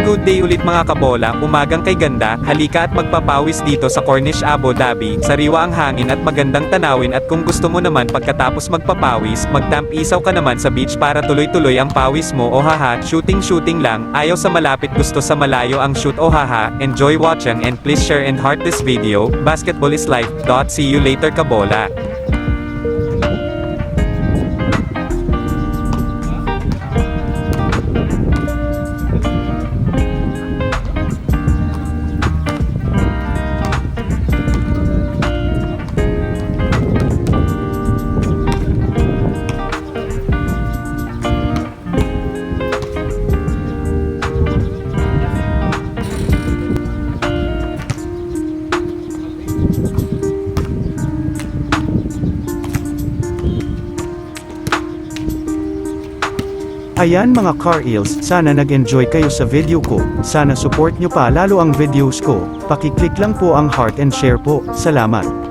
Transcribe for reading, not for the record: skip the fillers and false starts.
good day ulit mga kabola, umagang kay ganda, halika at magpapawis dito sa Corniche, Abu Dhabi, sariwa ang hangin at magandang tanawin at kung gusto mo naman pagkatapos magpapawis, magtamp isaw ka naman sa beach para tuloy-tuloy ang pawis mo o haha, shooting lang, ayaw sa malapit gusto sa malayo ang shoot o haha, enjoy watching and please share and heart this video, basketball is life, see you later kabola. Ayan mga car eels, sana nag-enjoy kayo sa video ko, sana support nyo pa lalo ang videos ko, pakiclick lang po ang heart and share po, salamat.